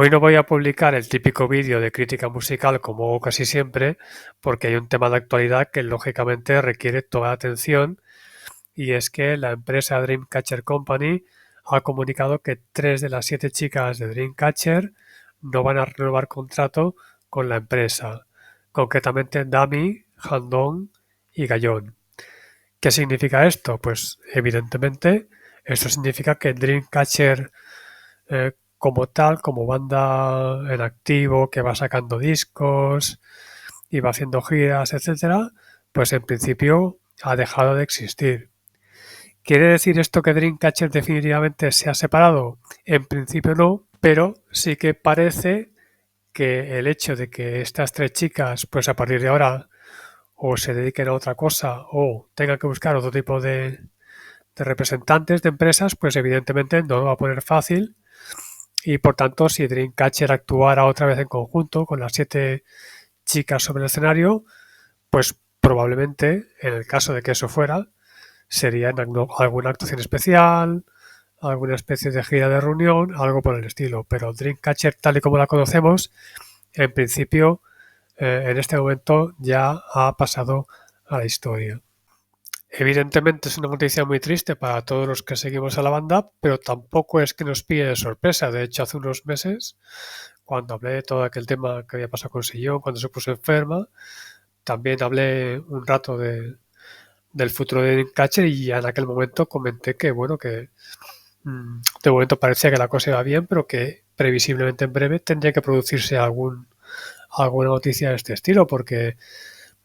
Hoy no voy a publicar el típico vídeo de crítica musical como hago casi siempre, porque hay un tema de actualidad que lógicamente requiere toda la atención, y es que la empresa Dreamcatcher Company ha comunicado que 3 de las 7 chicas de Dreamcatcher no van a renovar contrato con la empresa, concretamente Dami, Handong y Gallón. ¿Qué significa esto? Pues evidentemente esto significa que Dreamcatcher como tal, como banda en activo que va sacando discos y va haciendo giras, etcétera, pues en principio ha dejado de existir. ¿Quiere decir esto que Dreamcatcher definitivamente se ha separado? En principio no, pero sí que parece que el hecho de que estas 3 chicas, pues a partir de ahora, o se dediquen a otra cosa o tengan que buscar otro tipo de representantes de empresas, pues evidentemente no lo va a poner fácil. Y por tanto, si Dreamcatcher actuara otra vez en conjunto con las 7 chicas sobre el escenario, pues probablemente, en el caso de que eso fuera, sería en alguna actuación especial, alguna especie de gira de reunión, algo por el estilo. Pero Dreamcatcher, tal y como la conocemos, en principio, en este momento ya ha pasado a la historia. Evidentemente es una noticia muy triste para todos los que seguimos a la banda, pero tampoco es que nos pille de sorpresa. De hecho, hace unos meses, cuando hablé de todo aquel tema que había pasado con Sillón, cuando se puso enferma, también hablé un rato del futuro de Dreamcatcher y ya en aquel momento comenté que, bueno, que de momento parecía que la cosa iba bien, pero que previsiblemente en breve tendría que producirse alguna noticia de este estilo, porque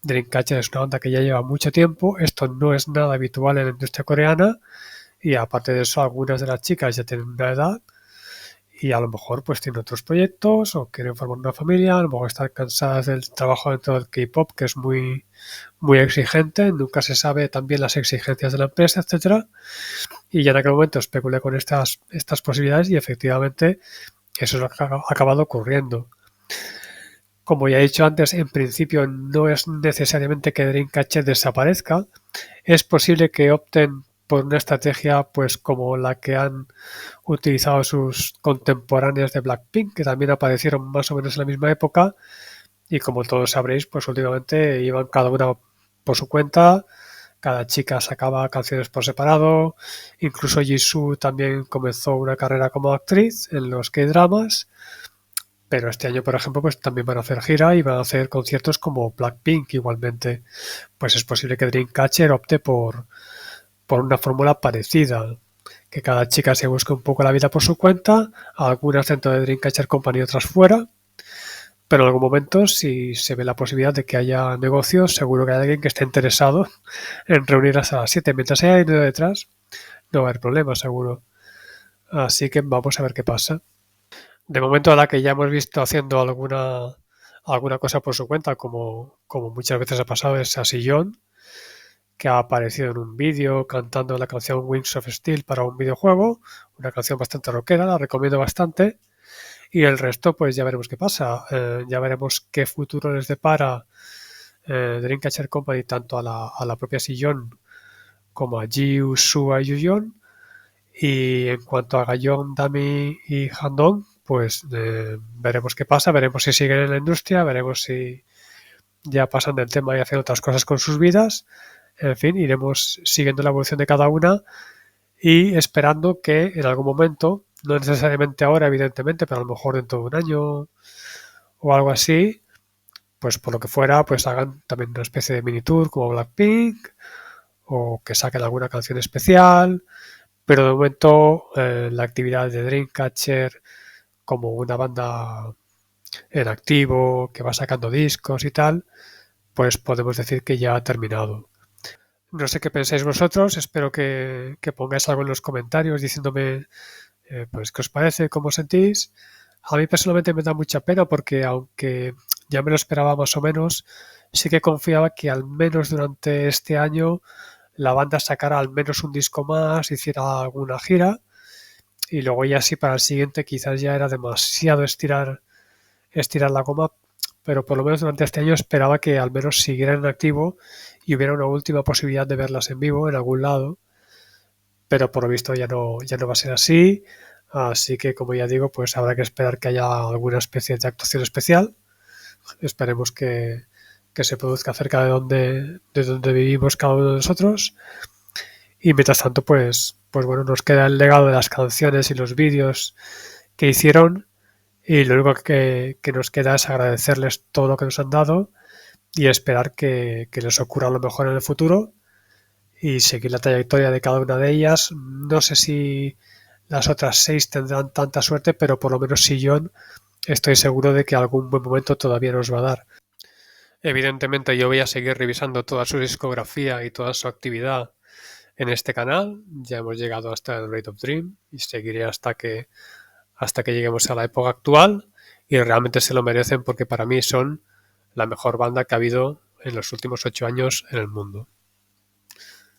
Dreamcatcher es una banda que ya lleva mucho tiempo, esto no es nada habitual en la industria coreana y aparte de eso algunas de las chicas ya tienen una edad y a lo mejor pues tienen otros proyectos o quieren formar una familia, a lo mejor están cansadas del trabajo dentro del K-pop que es muy exigente, nunca se sabe también las exigencias de la empresa, etcétera. Y ya en aquel momento especulé con estas posibilidades y efectivamente eso es lo que ha acabado ocurriendo. Como ya he dicho antes, en principio no es necesariamente que Dreamcatcher desaparezca. Es posible que opten por una estrategia pues como la que han utilizado sus contemporáneas de Blackpink, que también aparecieron más o menos en la misma época y como todos sabréis, pues últimamente iban cada una por su cuenta, cada chica sacaba canciones por separado, incluso Jisoo también comenzó una carrera como actriz en los K-dramas, pero este año, por ejemplo, pues también van a hacer gira y van a hacer conciertos como Blackpink igualmente. Pues es posible que Dreamcatcher opte por una fórmula parecida, que cada chica se busque un poco la vida por su cuenta, algunas dentro de Dreamcatcher Company y otras fuera, pero en algún momento, si se ve la posibilidad de que haya negocios, seguro que hay alguien que esté interesado en reunirlas a las 7. Mientras haya dinero detrás, no va a haber problema, seguro. Así que vamos a ver qué pasa. De momento, a la que ya hemos visto haciendo alguna cosa por su cuenta, como muchas veces ha pasado, es a Sillón, que ha aparecido en un vídeo cantando la canción Wings of Steel para un videojuego, una canción bastante rockera, la recomiendo bastante. Y el resto, pues ya veremos qué pasa. Ya veremos qué futuro les depara Dreamcatcher Company tanto a la propia Sillón como a Jiu, Sua y Yuyon. Y en cuanto a Gallón, Dami y Handong, pues veremos qué pasa, veremos si siguen en la industria, veremos si ya pasan del tema y hacen otras cosas con sus vidas. En fin, iremos siguiendo la evolución de cada una y esperando que en algún momento, no necesariamente ahora, evidentemente, pero a lo mejor dentro de un año o algo así, pues por lo que fuera, pues hagan también una especie de mini tour como Blackpink o que saquen alguna canción especial, pero de momento la actividad de Dreamcatcher como una banda en activo que va sacando discos y tal, pues podemos decir que ya ha terminado. No sé qué pensáis vosotros, espero que pongáis algo en los comentarios diciéndome pues qué os parece, cómo os sentís. A mí personalmente me da mucha pena porque aunque ya me lo esperaba más o menos, sí que confiaba que al menos durante este año la banda sacara al menos un disco más, hiciera alguna gira y luego ya sí para el siguiente quizás ya era demasiado estirar la goma, pero por lo menos durante este año esperaba que al menos siguieran en activo y hubiera una última posibilidad de verlas en vivo en algún lado, pero por lo visto ya no va a ser así. Así que, como ya digo, pues habrá que esperar que haya alguna especie de actuación especial. Esperemos que se produzca cerca de donde vivimos cada uno de nosotros. Y mientras tanto, pues bueno, nos queda el legado de las canciones y los vídeos que hicieron. Y lo único que nos queda es agradecerles todo lo que nos han dado y esperar que les ocurra lo mejor en el futuro y seguir la trayectoria de cada una de ellas. No sé si las otras 6 tendrán tanta suerte, pero por lo menos Sillón estoy seguro de que algún buen momento todavía nos va a dar. Evidentemente yo voy a seguir revisando toda su discografía y toda su actividad en este canal. Ya hemos llegado hasta el Rate of Dream y seguiré hasta que lleguemos a la época actual y realmente se lo merecen porque para mí son la mejor banda que ha habido en los últimos 8 años en el mundo.